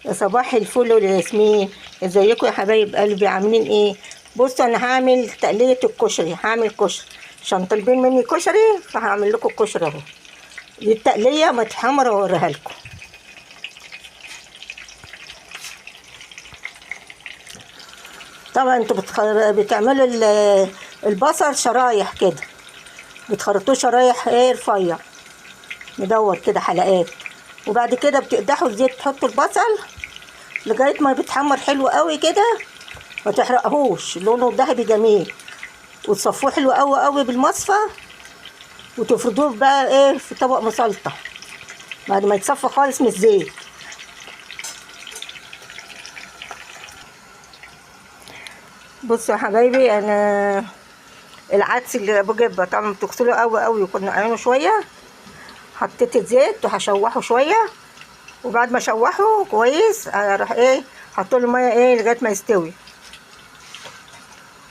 يا صباح الفل والياسمين. ازيكم يا حبايب قلبي، عاملين ايه؟ بصوا انا هعمل تقليه الكشري، هعمل كشري عشان طالبين مني كشري، فهعمل لكم الكشري اهو. دي التقليه متحمره واوريها لكم. طبعا انتوا بتعملوا البصل شرايح كده، بتخرطوه شرايح ايه رفيع مدور كده حلقات، وبعد كده بتقدحوا الزيت، تحطوا البصل لغايه ما بيتحمر حلو قوي كده، ما تحرقهوش، لونه ذهبي جميل، وتصفوه حلو قوي قوي بالمصفى، وتفردوه بقى ايه في طبق مسلطه بعد ما يتصفى خالص من الزيت. بصوا يا حبايبي، انا العدس اللي بجيبه طبعا بتغسله قوي قوي وكنا نقعينه شويه، حطيت الزيت وهشوحه شويه، وبعد ما اشوحه كويس اروح ايه حطوا له ميه ايه لغايه ما يستوي،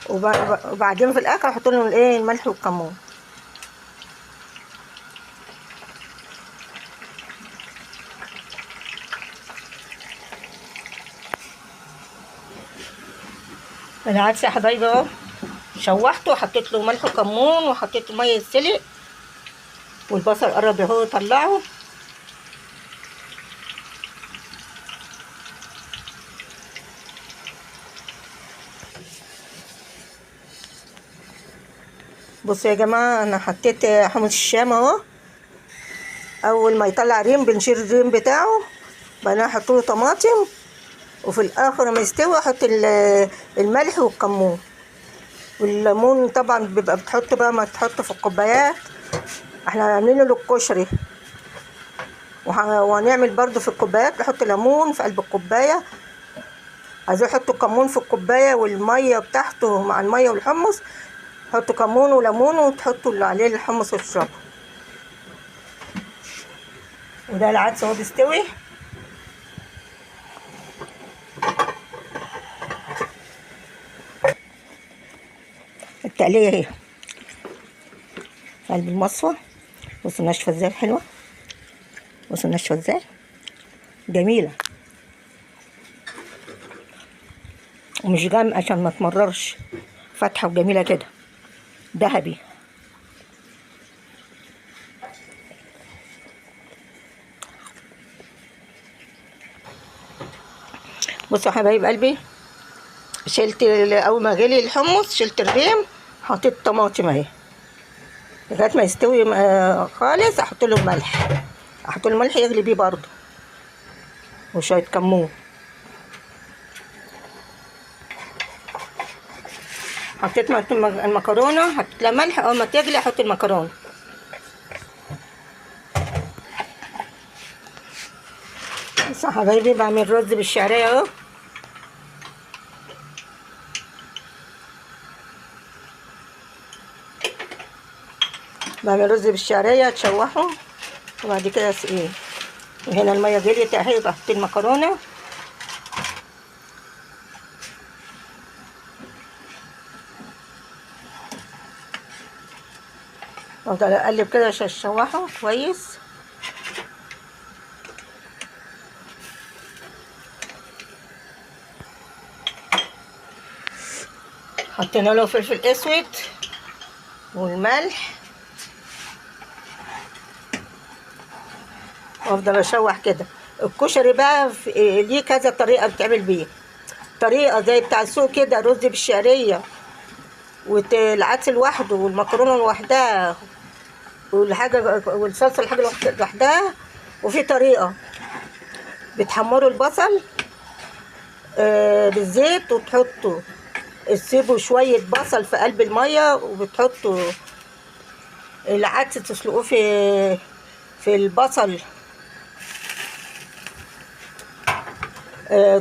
وبعدين في الاخر احط له الايه الملح والكمون. العدس يا حبايبي اهو شوحته وحطيت له ملح وكمون وحطيت له ميه يتسلق، والبصل قرب اهو يطلعه. بصوا يا جماعه، انا حطيت حمص الشام اهو، اول ما يطلع ريم بنشيل الريم بتاعه، بعدين احط له طماطم، وفي الاخر لما يستوي احط الملح والكمون والليمون. طبعا بيبقى بتحط بقى ما تحط في الكوبايات، احنا عاملينه للكشري، وهنعمل برضو في الكوبايات نحط ليمون في قلب الكوبايه. عايزين يحطوا كمون في الكوبايه والميه بتاعته مع الميه والحمص، حطوا كمون وليمون وتحطوا اللي عليه الحمص وتشربوا. وده العدس اهو بيستوي. التقليه اهي في قلب المصفى. بصوا ناشفه ازاي حلوه، بصوا ناشفه ازاي جميله ومش غامقه عشان ما تمررش، فاتحه وجميله كده ذهبي. بصوا يا حبايب قلبي، شلت اول ما غلي الحمص شلت الريم، حطيت طماطم اهي لغايه ما يستوي خالص. احط له ملح، احط له ملح يغلي بيه برضه، وشويه كمون. حطيت المكرونه، حطيت لها ملح، اول ما تغلي احط المكرونه. بصوا يا حبايبي، بعمل رز بالشعريه اهو. بعمل رز بالشعريه تشوحه وبعد كده اسقيه. وهنا الميه غليت اهي، بحط المكرونه وافضل اقلب كده عشان اشوحه كويس. حطينا له فلفل اسود والملح، وافضل اشوح كده. الكشري بقى ليه كذا طريقه بتعمل بيه، طريقه زي بتاع السوق كده، رز بالشعريه والعدس لوحده والمكرونه لوحدها والحاجه والصلصه الحاجه لوحدها. وفي طريقه بتحمروا البصل بالزيت وتحطوا، تسيبوا شويه بصل في قلب الميه، وبتحطوا العدس تسلقوه في البصل،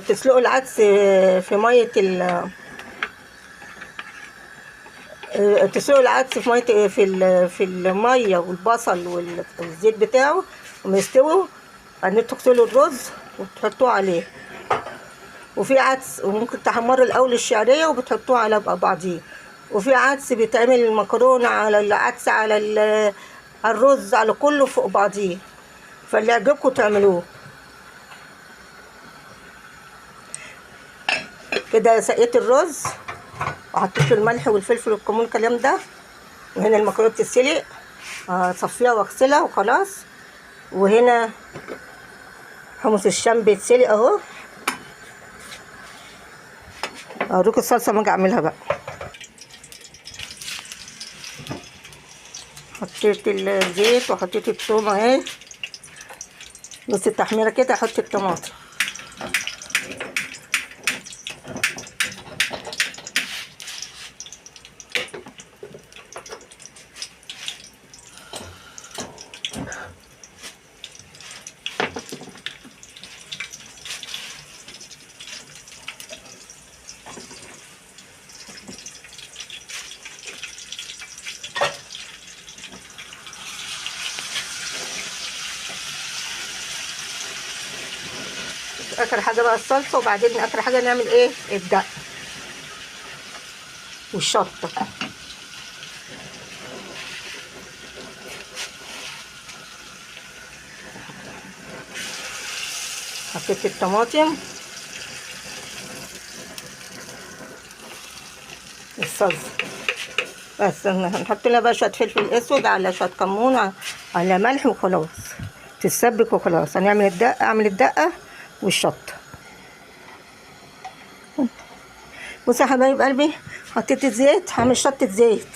تسلقوا العدس في ميه تسلقوا العدس في ميه في الميه والبصل والزيت بتاعه، وما يستووا بعدين تغسلوا الرز وتحطوه عليه. وفي عدس وممكن تحمروا الاول الشعريه وبتحطوه على بعضيه، وفي عدس بيتعمل المكرونه على العدس على الرز على كله فوق بعضيه، فاللي يعجبكم تعملوه. كده سقيت الرز وحطيت له الملح والفلفل والكمون الكلام ده. وهنا المكرونه بتتسلق، اصفيها واغسلها وخلاص. وهنا حمص الشام بيتسلق اهو. اوريكم الصلصه ما اجي اعملها بقى. حطيت الزيت وحطيت الثوم اهي، نص التحميره كده. احط الطماطم، اخر حاجه بقى الصلصه. وبعدين اخر حاجه نعمل ايه؟ الدقه والشطه. حطيت الطماطم، الصلصه بس. هنحط لها بقى شويه فلفل اسود على شويه كمون على ملح وخلاص، تتسبك وخلاص. هنعمل الدقه، اعمل الدقه والشطه. بصوا يا حبايب قلبي، حطيت الزيت، هعمل شطه زيت.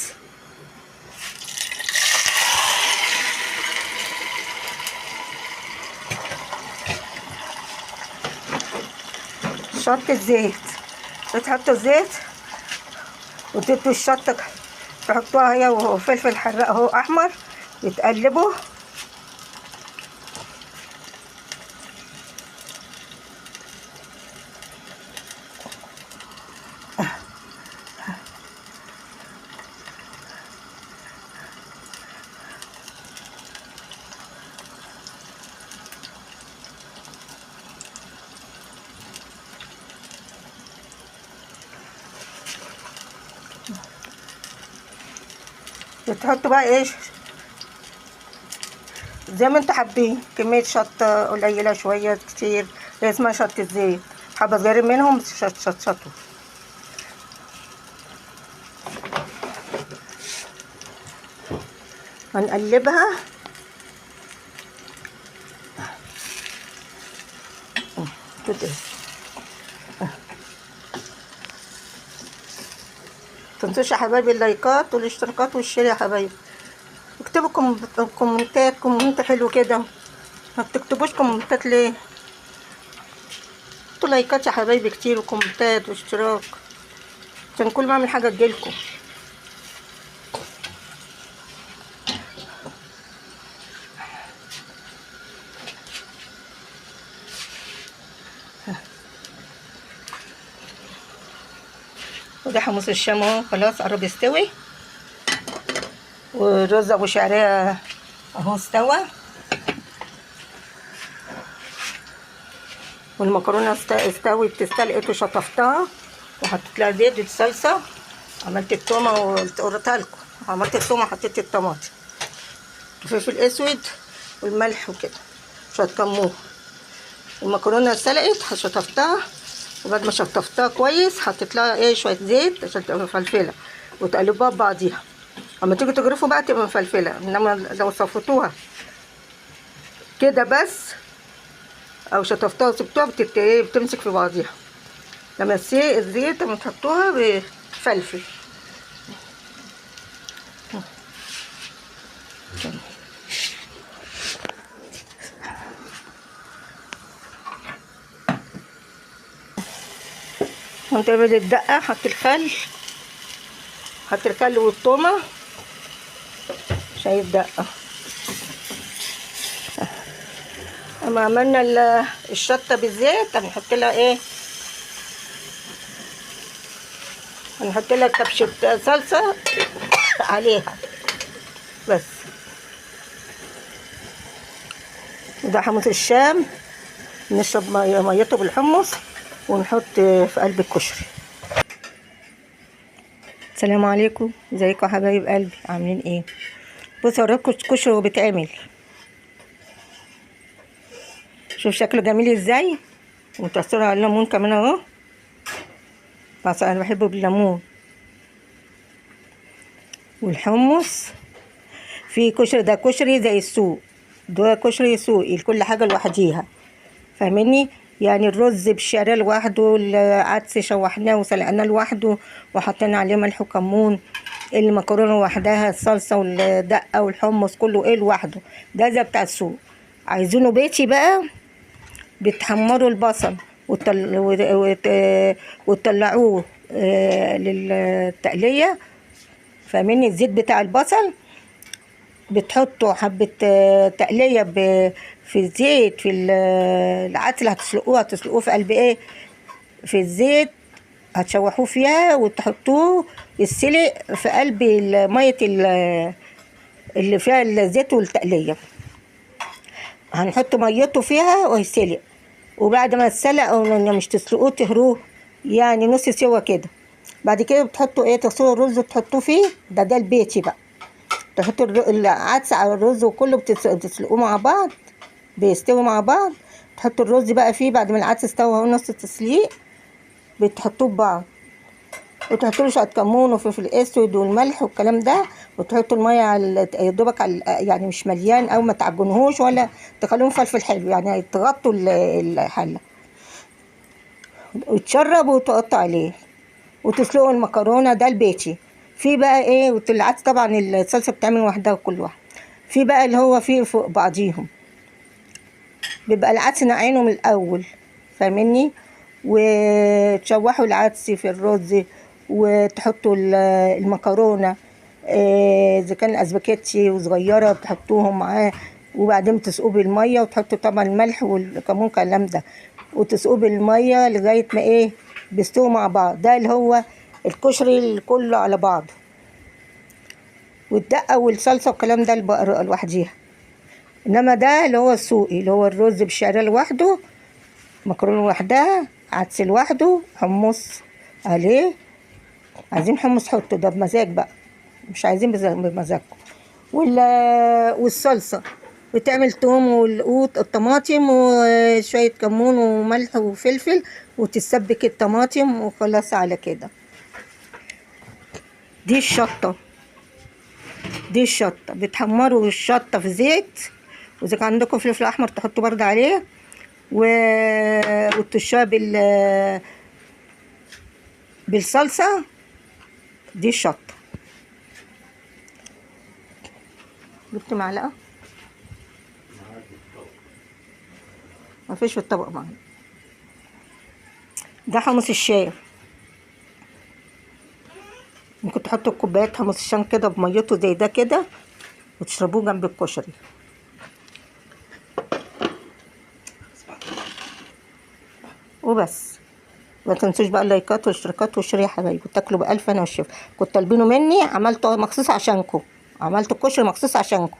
شطه زيت، بتحطوا الزيت وتدوا الشطه، تحطوها هي وفلفل حراق اهو احمر، يتقلبوا. بتحطوا بقى ايه زي ما انتوا حابين، كمية شطة قليلة شوية كتير، هي اسمها شطة زيت. حبة صغيرين منهم شطوا. هنقلبها كده. متنسوش يا حبايبي اللايكات والاشتراكات والشير يا حبايبي. اكتبوا كومنتات حلو كده. ما بتكتبوش كومنتات ليه؟ اكتبوا لايكات يا حبايبي كتير، وكومنتات واشتراك، عشان كل ما اعمل حاجه تجيلكم. وده حمص الشام اهو خلاص قرب يستوي. والرز ابو شعريه اهو استوى. والمكرونه استوت تستلقت وشطفتها وحطيت لها زيت الصلصه. عملت التومه ووريتها لكم. عملت التومه وحطيت الطماطم الفلفل اسود والملح وكده، شويه كمون. المكرونه اتسلقت شطفتها، وبعد ما شطفتها كويس حطيت لها ايه شويه زيت عشان تبقى مفلفله، وتقلبوها ببعضيها. اما تيجوا تجرفوا بقى تبقى مفلفله، انما لو صفوتوها كده بس او شطفتها وسبتوها بتمسك في بعضيها. لما الزيت لما تحطوها بتفلفل. هنعمل الدقه. حط الخل والثومه عشان الدقه. اما عملنا الشطه بالزيت هنحط لها ايه؟ هنحط لها كبشه صلصه عليها بس. ده حمص الشام، نشرب ميته بالحمص ونحط في قلب الكشري. السلام عليكم، ازيكم يا حبايب قلبي، عاملين ايه؟ بصوا اوريكم الكشري وهو بيتعمل. شوف شكله جميل ازاي، ومتأثر على الليمون كمان اهو. مثلا انا بحبه بالليمون. والحمص في كشري، ده كشري زي السوق، ده كشري سوقي كل حاجة لوحديها، فاهمني؟ يعني الرز بالشعرية لوحده، العدس شوحناه وسلقناه لوحده وحطينا عليه ملح وكمون، المكرونة لوحدها، الصلصة والدقة والحمص كله ايه لوحده، ده زي بتاع السوق. عايزينه بيتي بقى، بتحمروا البصل وتطلعوه للتقلية، فاهمني؟ الزيت بتاع البصل بتحطوا حبة تقلية في الزيت، في العدس اللي هتسلقوه في قلب ايه، في الزيت هتشوحوه فيها وتحطوه يتسلق في قلب مية اللي فيها الزيت والتقلية، هنحط ميته فيها ويسلق. وبعد ما يتسلق او مش تسلقوه تهروه يعني نص سوا كده، بعد كده بتحطوا ايه، تغسلوا الرز وتحطوه فيه، ده البيتي بقى، تحطوا العدس على الرز وكله بتسلقوه مع بعض، بيستووا مع بعض، تحطوا الرز بقى فيه بعد ما العدس استوى اهو نص التسليق، بتحطوه ببعض وتحطوا له شويه كمون وفلفل اسود والملح والكلام ده، وتحطوا الميه على يا دوبك على يعني مش مليان او ما تعجنهوش ولا تخلوه فلفل حلو، يعني تغطوا الحله وتشربوا وتقطوا عليه وتسلقوا المكرونه، ده البيتي. في بقى ايه، والعدس طبعا الصلصه بتعمل لوحدها وكل واحد. في بقى اللي هو فيه فوق بعضيهم، بيبقى العدس نقعينه من الاول، فاهمني؟ وتشوحوا العدس في الرز وتحطوا المكرونه اذا كان اسباجيتي وصغيره بتحطوهم معاه، وبعدين تسقوه بالميه وتحطوا طبعا الملح والكمون الكلام ده، وتسقوه بالميه لغايه ما ايه بيستووا مع بعض، ده اللي هو الكشري كله على بعضه. والدقه والصلصه والكلام ده لوحديها. انما ده اللي هو السوقي، اللي هو الرز بالشعريه لوحده، مكرونه لوحدها، عدس لوحده، حمص عليه، عايزين حمص حطوا، ده بمزاج بقى، مش عايزين بمزاجكم. والصلصه بتعمل توم والقوط الطماطم وشويه كمون وملح وفلفل، وتسبك الطماطم وخلاص على كده. دي الشطه بتحمروا الشطه في زيت، واذا كان عندكم فلفل احمر تحطوا برده عليه، وتشوها بالصلصه. دي الشطه. جبت معلقه؟ ما فيش في الطبق معايا. ده حمص الشام، ممكن تحطوا كوبايات حمص الشام كده بميته زي ده كده وتشربوه جنب الكشري. وبس. ما تنسوش بقى اللايكات والاشتراكات والشير يا حبايبي، وتاكلوا بألف هنا والشفا. كنتوا طالبينه مني، عملته مخصوص عشانكم، عملت الكشري مخصوص عشانكم.